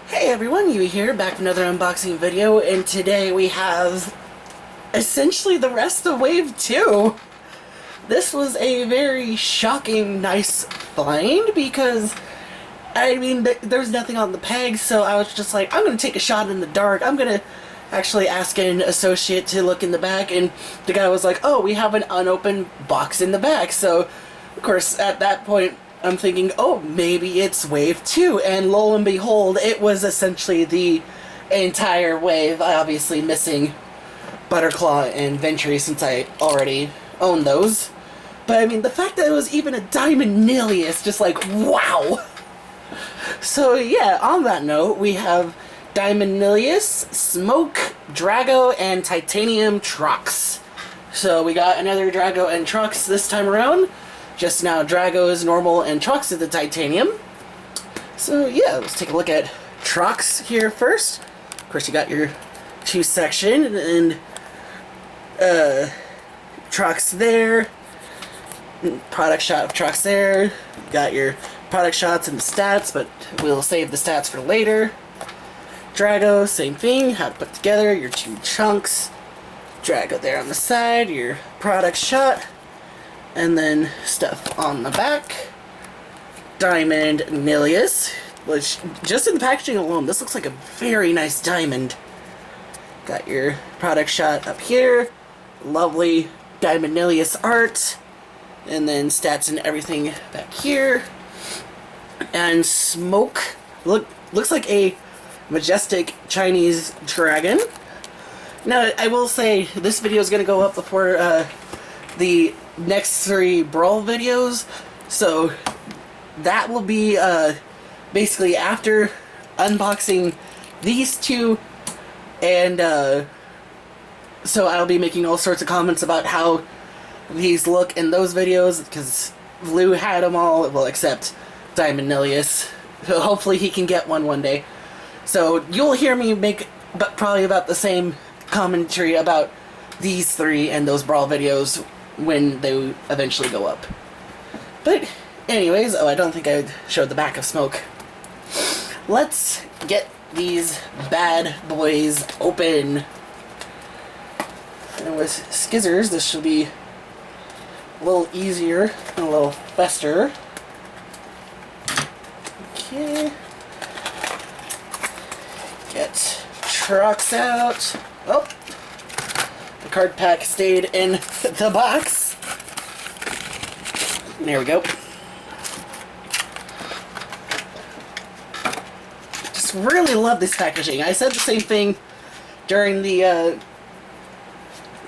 Hey everyone, you here, back with another unboxing video, and today we have essentially the rest of Wave 2. This was a very shocking, nice find because, I mean, there's nothing on the peg, so I was just like, I'm going to take a shot in the dark. I'm going to actually ask an associate to look in the back, and the guy was like, oh, we have an unopened box in the back. So, of course, at that point, I'm thinking, oh, maybe it's Wave 2, and lo and behold, it was essentially the entire wave, obviously missing Butterclaw and Venturi since I already own those. But, I mean, the fact that it was even a Diamond Nilius, just like, wow! So, yeah, on that note, we have Diamond Nilius, Smoke, Drago, and Titanium Trox. So, we got another Drago and Trox this time around. Just now, Drago is normal and Trox is the Titanium. So yeah, let's take a look at Trox here first. Of course, you got your two section and Trox there. Product shot of Trox there. You got your product shots and the stats, but we'll save the stats for later. Drago, same thing. How to put together your two chunks. Drago there on the side. Your product shot. And then stuff on the back. Diamond Nilius, which just in the packaging alone, this looks like a very nice diamond. Got your product shot up here. Lovely Diamond Nilius art. And then stats and everything back here. And Smoke. Looks like a majestic Chinese dragon. Now, I will say, this video is going to go up before the next 3 Brawl videos, so that will be basically after unboxing these two, and so I'll be making all sorts of comments about how these look in those videos, because Blue had them all, well, except Diamond Nilius, so hopefully he can get one day. So you'll hear me make probably about the same commentary about these 3 and those Brawl videos when they eventually go up. But anyways, oh, I don't think I showed the back of Smoke. Let's get these bad boys open. And with skizzers, this should be a little easier and a little faster. Okay. Get Trox out. Oh! The card pack stayed in the box. There we go. Just really love this packaging. I said the same thing during the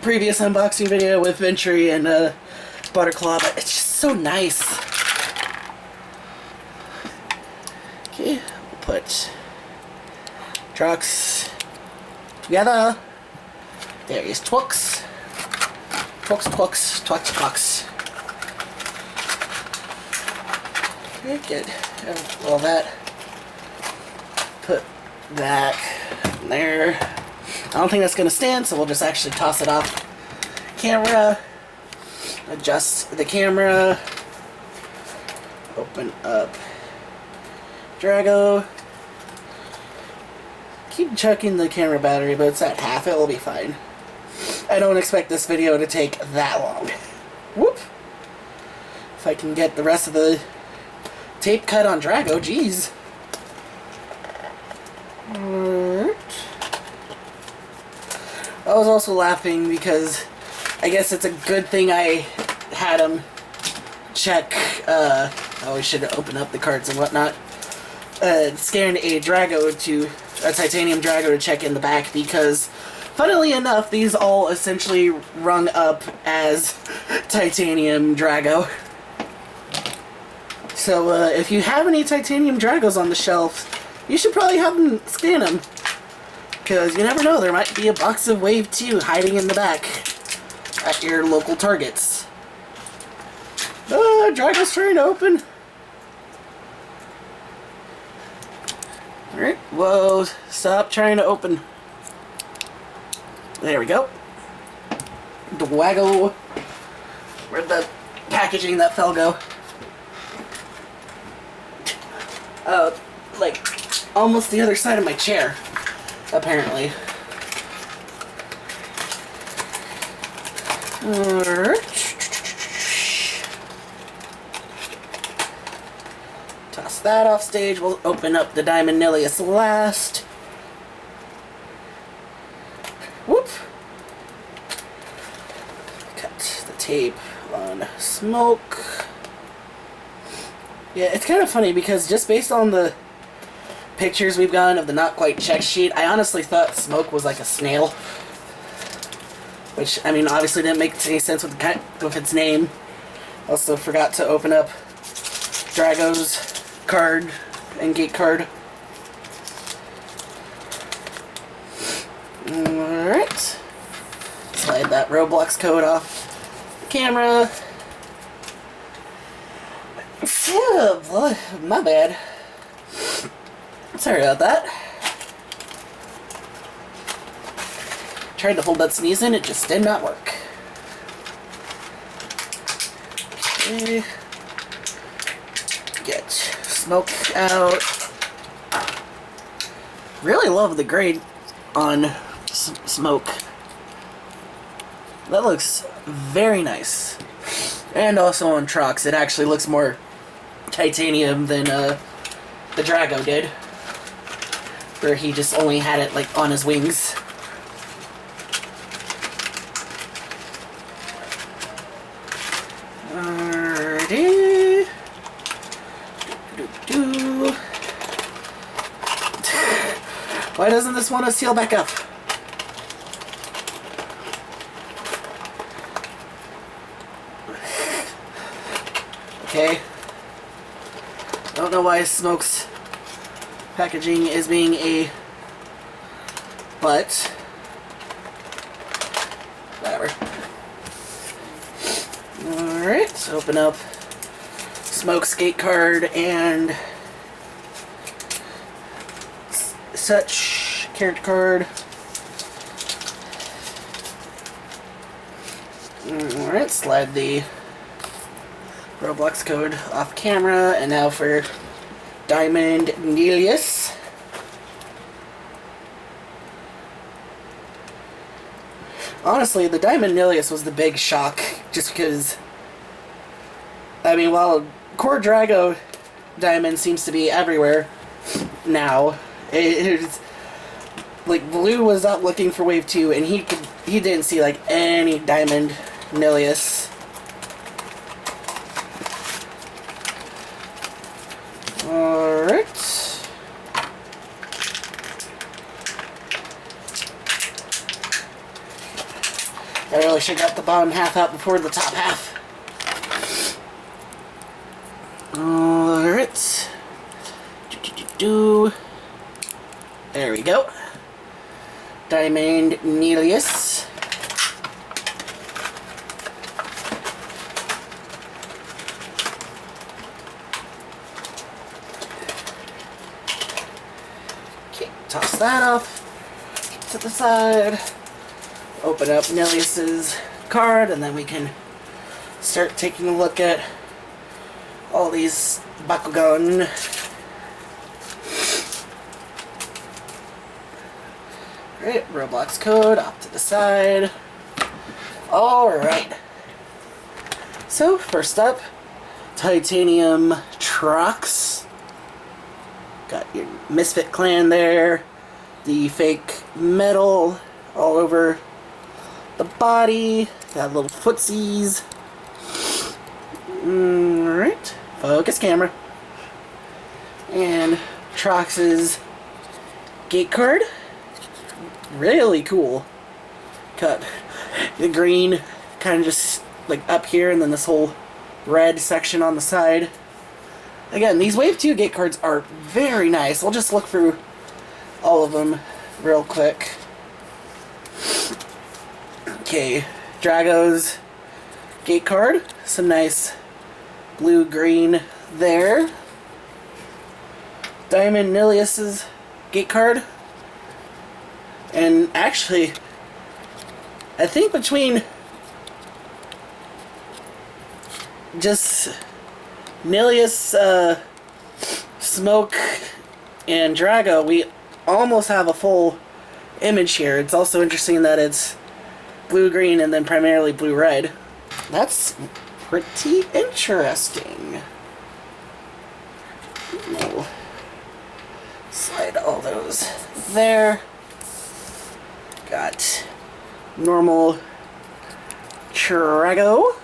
previous unboxing video with Venturi and Butterclaw, but it's just so nice. Okay, we'll put Trox together. There is Twux. Twux, Twux, Twux, Twux. Okay, get all that. Put that there. I don't think that's going to stand, so we'll just actually toss it off camera. Adjust the camera. Open up Drago. Keep checking the camera battery, but it's at half. It will be fine. I don't expect this video to take that long. Whoop! If I can get the rest of the tape cut on Drago, jeez. I was also laughing because I guess it's a good thing I had him check, oh, we should open up the cards and whatnot. Scan a Titanium Drago to check in the back, because funnily enough, these all essentially rung up as Titanium Drago. So, if you have any Titanium Dragos on the shelf, you should probably have them scan them. Because you never know, there might be a box of Wave 2 hiding in the back at your local Targets. Drago's trying to open. Alright, whoa, stop trying to open. There we go. Dwago. Where'd the packaging that fell go? Like, almost the other side of my chair, apparently. Toss that off stage. We'll open up the Diamond Nilius last. Whoop. Cut the tape on Smoke. Yeah, it's kind of funny because just based on the pictures we've gotten of the not quite check sheet, I honestly thought Smoke was like a snail. Which, I mean, obviously didn't make any sense with its name. Also forgot to open up Drago's card and gate card. Alright. Slide that Roblox code off the camera. Phew, boy, my bad. Sorry about that. Tried to hold that sneeze in, it just did not work. Okay. Get Smoke out. Really love the grade on Smoke. That looks very nice. And also on Trox, it actually looks more titanium than the Drago did. Where he just only had it like on his wings. Alrighty. Why doesn't this want to seal back up? Okay. Don't know why Smoke's packaging is being a butt. Whatever. Alright, so open up Smoke's gate card and such character card. Alright, slide the Roblox code off camera, and now for Diamond Nilius. Honestly, the Diamond Nilius was the big shock, just because, I mean, while Core Drago Diamond seems to be everywhere now, it's like Blue was out looking for Wave 2, and he didn't see like any Diamond Nilius. Alright. I really should have got the bottom half out before the top half. Alright. There we go. Diamond Nilius. Okay, toss that off to the side. Open up Nilius's card, and then we can start taking a look at all these Bakugan. Alright, Roblox code off to the side. Alright. So, first up, Titanium Trox. Got your Misfit Clan there. The fake metal all over the body. Got little footsies. Alright. Focus camera. And Trox's gate card. Really cool. Cut the green kind of just like up here, and then this whole red section on the side. Again, these Wave 2 gate cards are very nice. We'll just look through all of them real quick. Okay, Drago's gate card. Some nice blue-green there. Diamond Nilius's gate card. And actually, I think between just Nilius, Smoke, and Drago, we almost have a full image here. It's also interesting that it's blue-green and then primarily blue-red. That's pretty interesting. We'll slide all those there. Got normal Drago.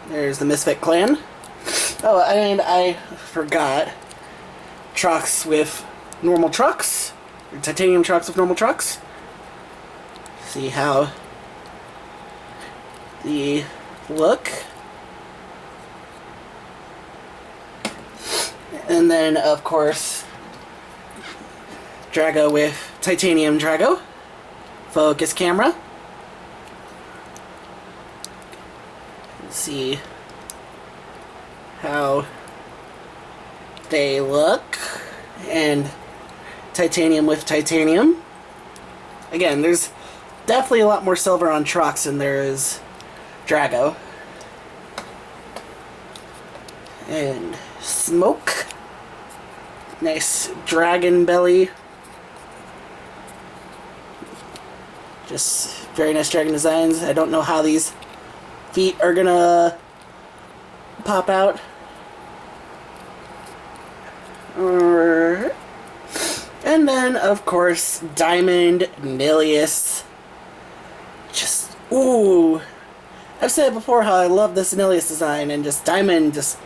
There's the Misfit Clan. Oh, and I forgot. Trucks with normal trucks. Or titanium trucks with normal trucks. See how the look. And then, of course, Drago with titanium Drago. Focus camera. See how they look. And titanium with titanium. Again, there's definitely a lot more silver on trucks than there is Drago. And smoke. Nice dragon belly. Just very nice dragon designs. I don't know how these feet are gonna pop out. And then, of course, Diamond Nilius. Just, ooh. I've said before how I love this Nilius design, and just Diamond, just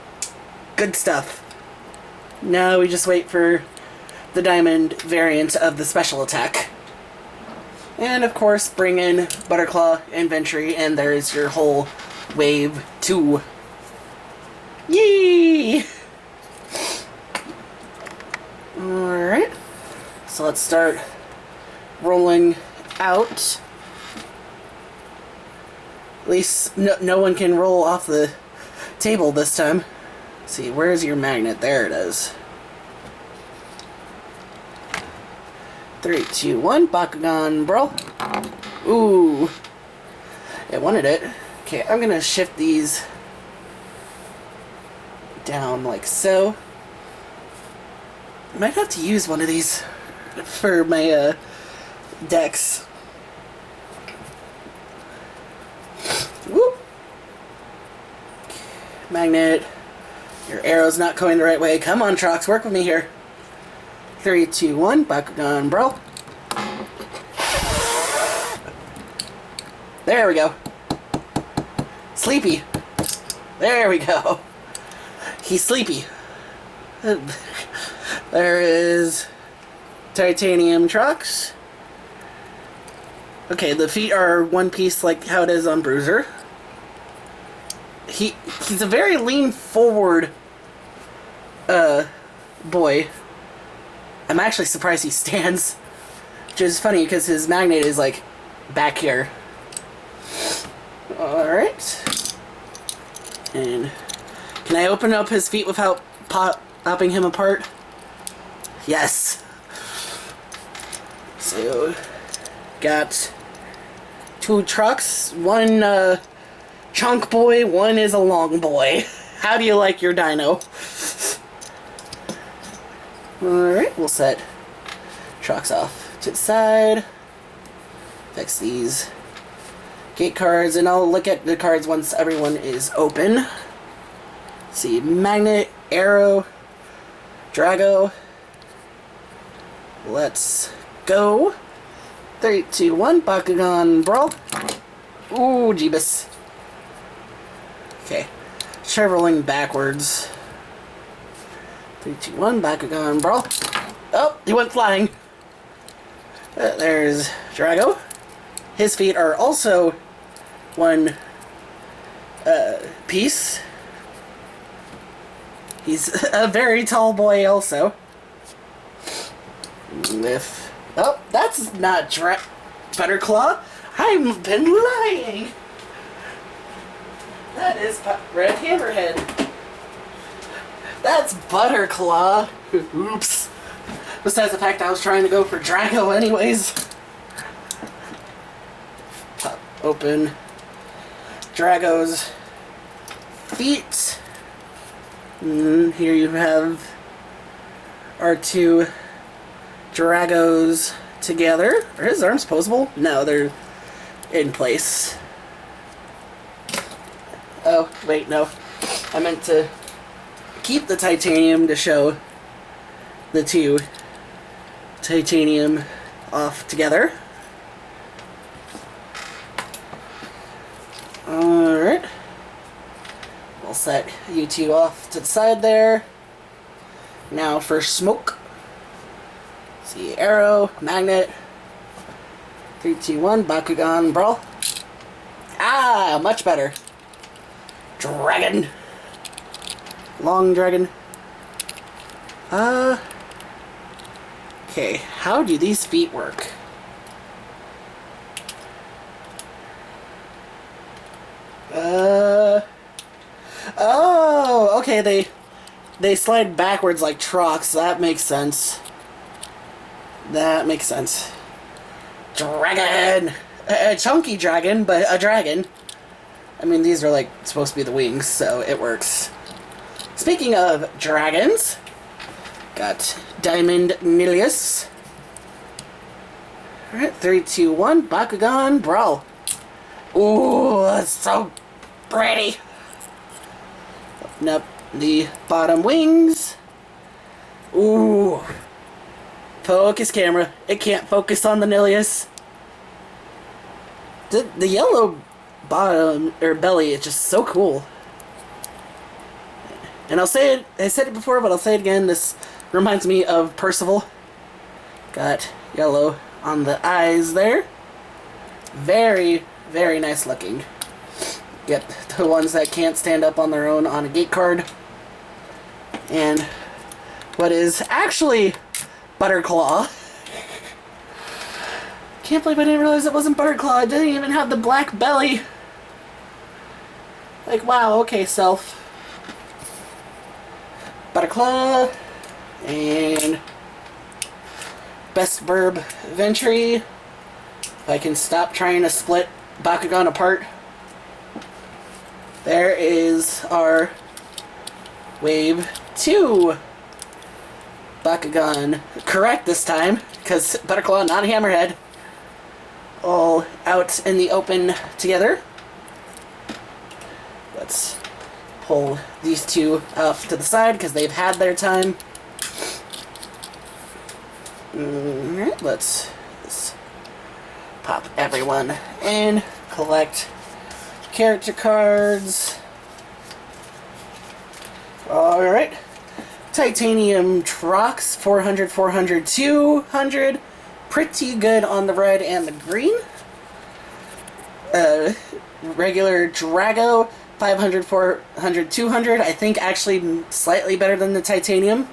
good stuff. Now we just wait for the Diamond variant of the special attack. And, of course, bring in Butterclaw and Ventry, and there's your whole Wave 2. Yay! Alright. So let's start rolling out. At least no one can roll off the table this time. Let's see, where's your magnet? There it is. 3, 2, 1, Bakugan, bro. Ooh. It wanted it. Okay, I'm gonna shift these down like so. I might have to use one of these for my decks. Whoop. Magnet. Your arrow's not going the right way. Come on, Trox, work with me here. 3, 2, 1, Bakugan, bro. There we go. Sleepy. There we go. He's sleepy. There is titanium trucks. Okay, the feet are one piece like how it is on Bruiser. He's a very lean forward boy. I'm actually surprised he stands, which is funny because his magnet is like back here. Alright. And can I open up his feet without popping him apart? Yes. So, got 2 trucks, one chunk boy, one is a long boy. How do you like your dino? Alright, we'll set trucks off to the side. Fix these gate cards, and I'll look at the cards once everyone is open. Let's see, Magnet, Arrow, Drago. Let's go. 3, 2, 1, Bakugan Brawl. Ooh, Jeebus. Okay, let's try rolling backwards. 3, 2, 1, Bakugan Brawl. Oh, he went flying. There's Drago. His feet are also one piece. He's a very tall boy also. Oh, that's not Butterclaw. I've been lying. That is Red Hammerhead. That's Butterclaw. Oops. Besides the fact I was trying to go for Drago anyways. Pop open Drago's feet. And here you have our two Dragos together. Are his arms posable? No, they're in place. Oh, wait, no. I meant to keep the titanium to show the two titanium off together. Alright. We'll set you two off to the side there. Now for smoke. See, arrow, magnet. 3, 2, 1, Bakugan, brawl. Ah, much better. Dragon. Long dragon. Okay, how do these feet work? Oh, okay, they slide backwards like trucks. That makes sense. That makes sense. Dragon! A chunky dragon, but a dragon. I mean, these are like supposed to be the wings, so it works. Speaking of dragons, got Diamond Nilius. Alright, 3, 2, 1, Bakugan, brawl. Ooh, that's so pretty. Open up the bottom wings. Ooh. Focus camera. It can't focus on the Nilius. The yellow bottom or belly is just so cool. And I'll say it, I said it before, but I'll say it again. This reminds me of Percival. Got yellow on the eyes there. Very, very nice looking. Get the ones that can't stand up on their own on a gate card. And what is actually Butterclaw. Can't believe I didn't realize it wasn't Butterclaw. It didn't even have the black belly. Like, wow, okay, self. Butterclaw. And Best Burb Ventry. If I can stop trying to split Bakugan apart. There is our Wave 2 Bakugan. Correct this time, because Butterclaw, not a Hammerhead. All out in the open together. Let's pull these two off to the side, because they've had their time. Alright, let's pop everyone in. Collect character cards. Alright. Titanium Trox, 400, 400, 200. Pretty good on the red and the green. Regular Drago, 500, 400, 200. I think actually slightly better than the Titanium.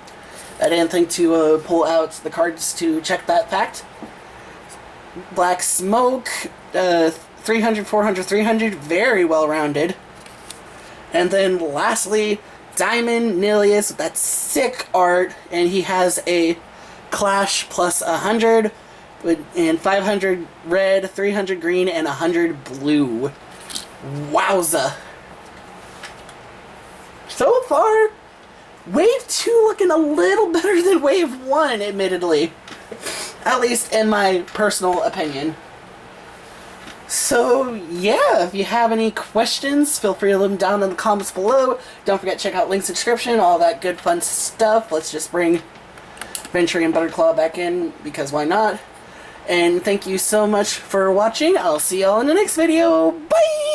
I didn't think to pull out the cards to check that fact. Black Smoke, 300, 400, 300. Very well rounded. And then lastly, Diamond Nilius with that sick art, and he has a Clash plus 100, and 500 red, 300 green, and 100 blue. Wowza! So far, Wave 2 looking a little better than Wave 1, admittedly. At least in my personal opinion. So, yeah, if you have any questions, feel free to leave them down in the comments below. Don't forget to check out links in the description, all that good fun stuff. Let's just bring Ventry and Butterclaw back in, because why not? And thank you so much for watching. I'll see y'all in the next video. Bye!